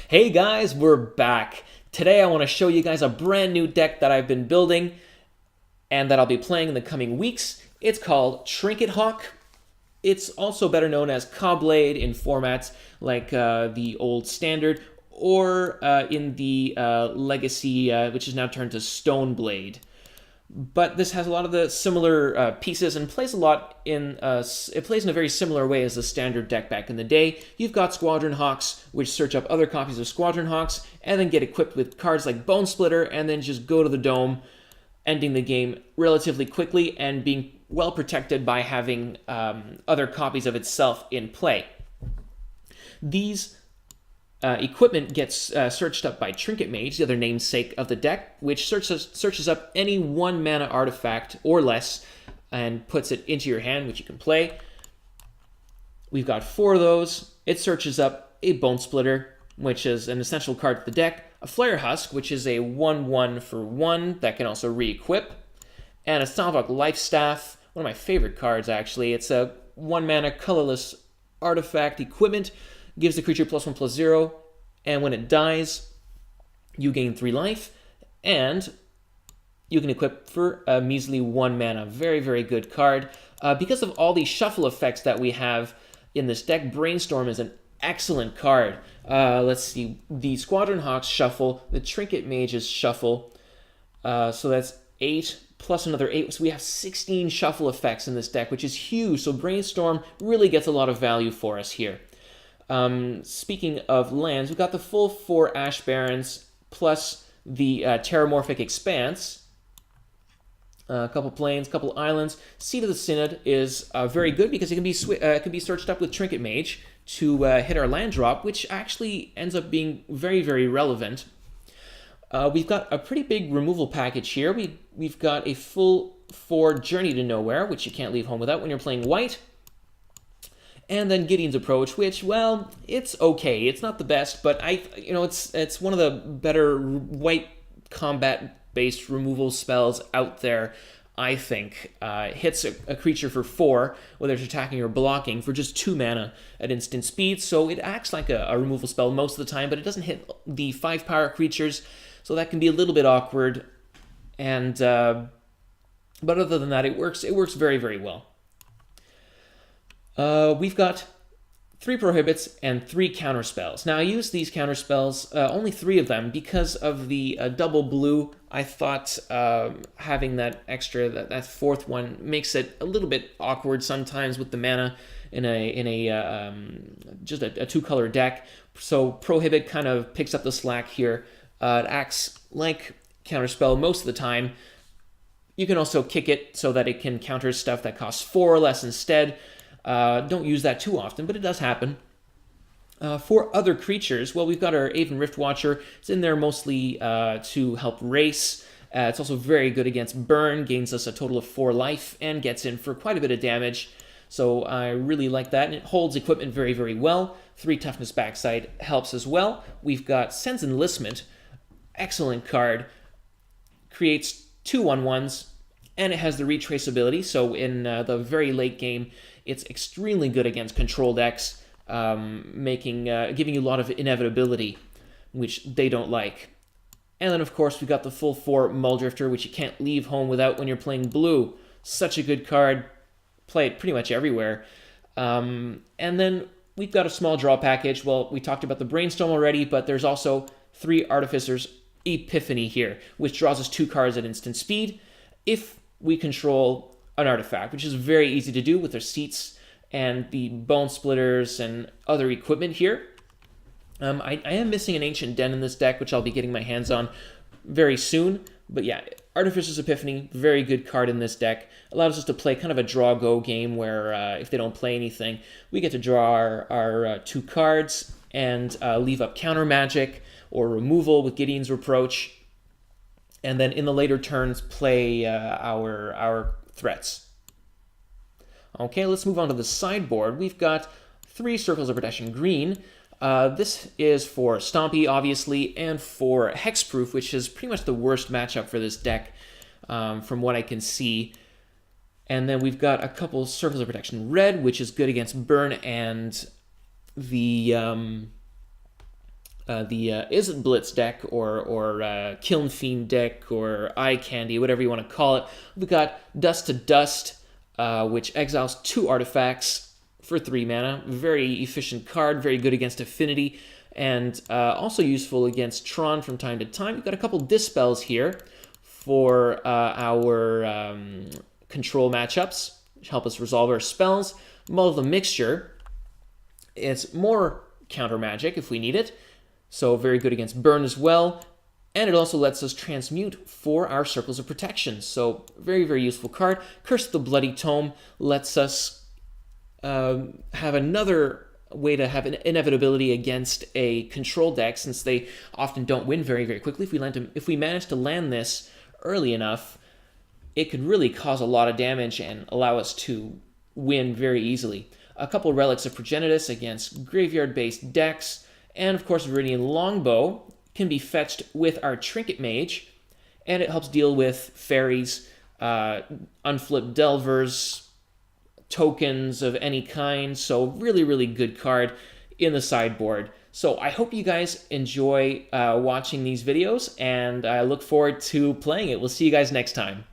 Hey guys, we're back. Today I want to show you guys a brand new deck that I've been building and that I'll be playing in the coming weeks. It's called Trinket. It's also better known as Cobblade in formats like the old Standard or in the Legacy, which is now turned to Stoneblade. But this has a lot of the similar pieces and plays a lot in it plays in a very similar way as the Standard deck back in the day. You've got Squadron Hawks, which search up other copies of Squadron Hawks and then get equipped with cards like Bone Splitter and then just go to the dome, ending the game relatively quickly and being well protected by having other copies of itself in play. These equipment gets searched up by Trinket Mage, the other namesake of the deck, which searches up any 1 mana artifact or less and puts it into your hand, which you can play. We've got 4 of those. It searches up a Bone Splitter, which is an essential card to the deck, a Flare Husk, which is a 1/1 for 1 that can also re-equip, and a Salvok Lifestaff, one of my favorite cards actually. It's a 1 mana colorless artifact equipment. Gives the creature +1/+0, and when it dies, you gain 3 life, and you can equip for a measly 1 mana. Very, very good card. Because of all the shuffle effects that we have in this deck, Brainstorm is an excellent card. Let's see, the Squadron Hawks shuffle, the Trinket Mages shuffle, so that's 8 plus another 8, so we have 16 shuffle effects in this deck, which is huge, so Brainstorm really gets a lot of value for us here. Speaking of lands, we've got the full 4 Ash Barrens plus the Terramorphic Expanse. A couple plains, a couple islands. Seat of the Synod is very good because it can be searched up with Trinket Mage to hit our land drop, which actually ends up being very, very relevant. We've got a pretty big removal package here. We've got a full 4 Journey to Nowhere, which you can't leave home without when you're playing white. And then Gideon's Approach, which, well, it's okay. It's not the best, but it's one of the better white combat-based removal spells out there, I think. It hits a creature for 4, whether it's attacking or blocking, for just 2 mana at instant speed, so it acts like a removal spell most of the time, but it doesn't hit the 5-power creatures, so that can be a little bit awkward. And but other than that, it works very, very well. We've got 3 prohibits and 3 counter spells. Now, I use these counter spells, only 3 of them, because of the double blue. I thought having that extra, that 4th one, makes it a little bit awkward sometimes with the mana in just a 2-color deck. So prohibit kind of picks up the slack here. It acts like counter spell most of the time. You can also kick it so that it can counter stuff that costs 4 or less instead. Don't use that too often, but it does happen. For other creatures, well, we've got our Aven Riftwatcher. It's in there mostly to help race. It's also very good against burn, gains us a total of 4 life, and gets in for quite a bit of damage. So I really like that, and it holds equipment very, very well. 3 toughness backside helps as well. We've got Sense Enlistment, excellent card. Creates 2 1/1s, and it has the retraceability, so in the very late game, it's extremely good against control decks, giving you a lot of inevitability, which they don't like. And then, of course, we've got the full 4 Muldrifter, which you can't leave home without when you're playing blue. Such a good card. Play it pretty much everywhere. And then we've got a small draw package. Well, we talked about the Brainstorm already, but there's also 3 Artificer's Epiphany here, which draws us 2 cards at instant speed if we control an artifact, which is very easy to do with their seats and the Bone Splitters and other equipment here. I am missing an Ancient Den in this deck, which I'll be getting my hands on very soon. But yeah, Artificer's Epiphany, very good card in this deck. Allows us to play kind of a draw-go game where if they don't play anything, we get to draw our 2 cards and leave up counter magic or removal with Gideon's Reproach. And then in the later turns, play our threats. Okay, let's move on to the sideboard. We've got 3 Circles of Protection green. This is for Stompy, obviously, and for Hexproof, which is pretty much the worst matchup for this deck, from what I can see. And then we've got a couple Circles of Protection red, which is good against burn and the Is It Blitz deck or Kiln Fiend deck or Eye Candy, whatever you want to call it. We've got Dust to Dust, which exiles 2 artifacts for 3 mana. Very efficient card, very good against Affinity, and also useful against Tron from time to time. We've got a couple Dispels here for our control matchups, which help us resolve our spells. Mull of the Mixture, it's more counter magic if we need it. So very good against burn as well. And it also lets us transmute for our Circles of Protection. So very, very useful card. Curse of the Bloody Tome lets us have another way to have an inevitability against a control deck, since they often don't win very, very quickly. If we manage to land this early enough, it could really cause a lot of damage and allow us to win very easily. A couple Relics of Progenitus against graveyard-based decks. And of course, Viridian Longbow can be fetched with our Trinket Mage, and it helps deal with fairies, unflipped Delvers, tokens of any kind. So really, really good card in the sideboard. So I hope you guys enjoy watching these videos, and I look forward to playing it. We'll see you guys next time.